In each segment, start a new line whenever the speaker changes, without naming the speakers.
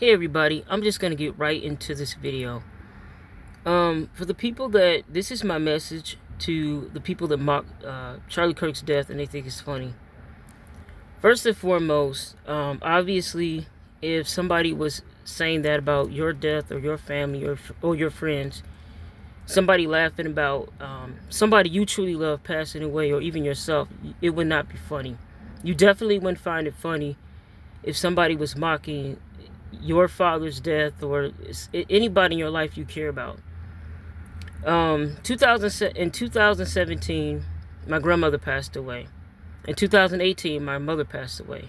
Hey everybody, I'm just going to get right into this video. For the people that, this is my message to the people that mock Charlie Kirk's death and they think it's funny. First and foremost, obviously, if somebody was saying that about your death or your family or your friends, somebody laughing about somebody you truly love passing away or even yourself, it would not be funny. You definitely wouldn't find it funny if somebody was mocking your father's death or anybody in your life you care about. In 2017, my grandmother passed away. In 2018, my mother passed away.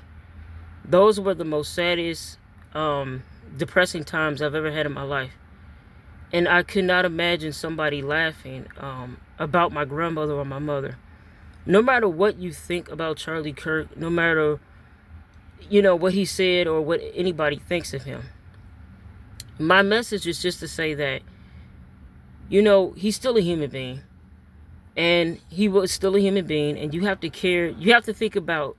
Those were the most saddest, depressing times I've ever had in my life. And I could not imagine somebody laughing about my grandmother or my mother. No matter what you think about Charlie Kirk, no matter what he said or what anybody thinks of him, my message is just to say that, he's still a human being. And he was still a human being, and you have to care. You have to think about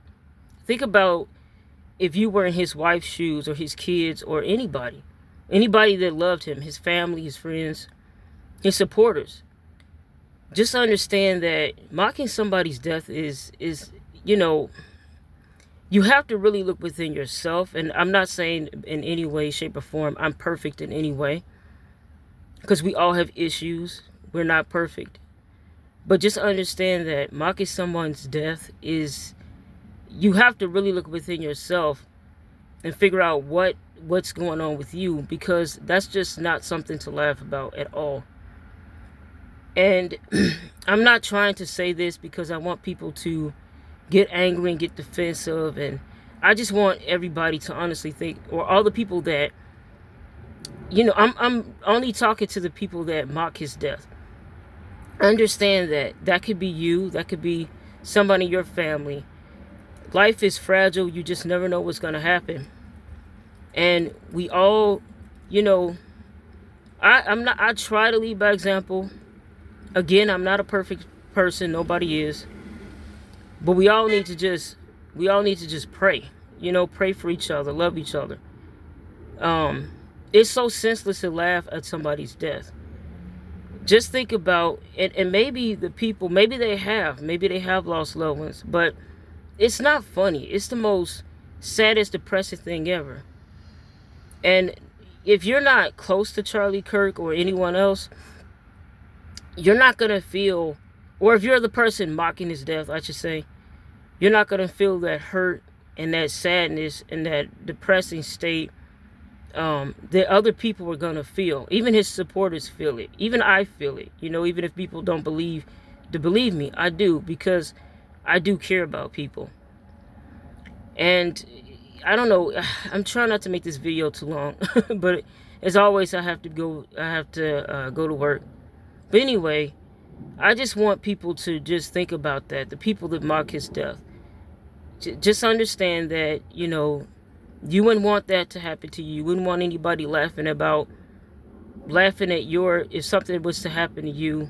if you were in his wife's shoes or his kids or anybody that loved him, his family, his friends, his supporters. Just understand that mocking somebody's death is you have to really look within yourself. And I'm not saying in any way, shape, or form I'm perfect in any way, because we all have issues. We're not perfect. But just understand that mocking someone's death is, you have to really look within yourself and figure out what's going on with you, because that's just not something to laugh about at all. And I'm not trying to say this because I want people to get angry and get defensive, and I just want everybody to honestly think, or all the people that, I'm only talking to the people that mock his death. Understand that could be you, that could be somebody in your family. Life is fragile. You just never know what's going to happen. And we all, I try to lead by example. Again, I'm not a perfect person. Nobody is. But we all need to just pray. Pray for each other, love each other. It's so senseless to laugh at somebody's death. Just think about, and maybe the people, maybe they have lost loved ones, but it's not funny. It's the most saddest, depressing thing ever. And if you're not close to Charlie Kirk or anyone else, you're not going to feel, or if you're the person mocking his death, I should say, you're not going to feel that hurt and that sadness and that depressing state that other people are going to feel. Even his supporters feel it. Even I feel it. Even if people don't believe me, I do, because I do care about people. And I don't know, I'm trying not to make this video too long, but as always, I have to go to work. But anyway, I just want people to just think about that, the people that mock his death. Just understand that, you wouldn't want that to happen to you. You wouldn't want anybody laughing at if something was to happen to you.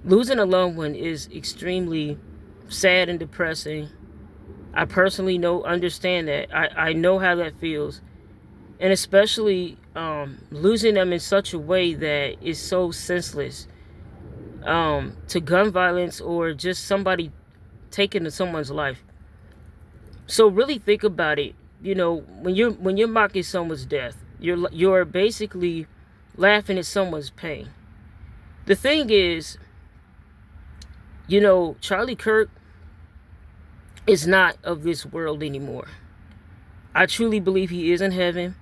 Losing a loved one is extremely sad and depressing. I personally understand that. I know how that feels. And especially losing them in such a way that is so senseless, to gun violence or just somebody taking someone's life. So really think about it. When you're mocking someone's death, you're basically laughing at someone's pain. The thing is, Charlie Kirk is not of this world anymore. I truly believe he is in heaven.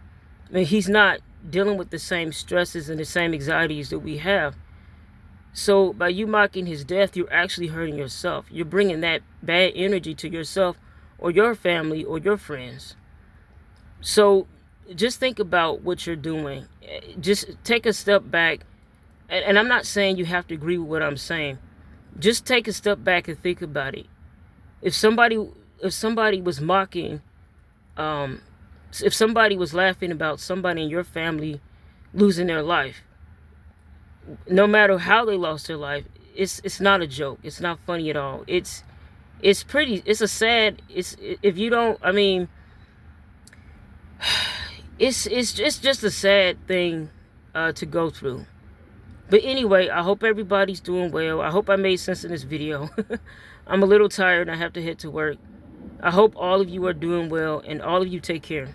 I mean, he's not dealing with the same stresses and the same anxieties that we have. So by you mocking his death, you're actually hurting yourself. You're bringing that bad energy to yourself or your family or your friends. So just think about what you're doing. Just take a step back. And I'm not saying you have to agree with what I'm saying. Just take a step back and think about it. If somebody was mocking, if somebody was laughing about somebody in your family losing their life, no matter how they lost their life, it's not a joke. It's not funny at all. If you don't, It's just a sad thing to go through. But anyway, I hope everybody's doing well. I hope I made sense in this video. I'm a little tired and I have to head to work. I hope all of you are doing well and all of you take care.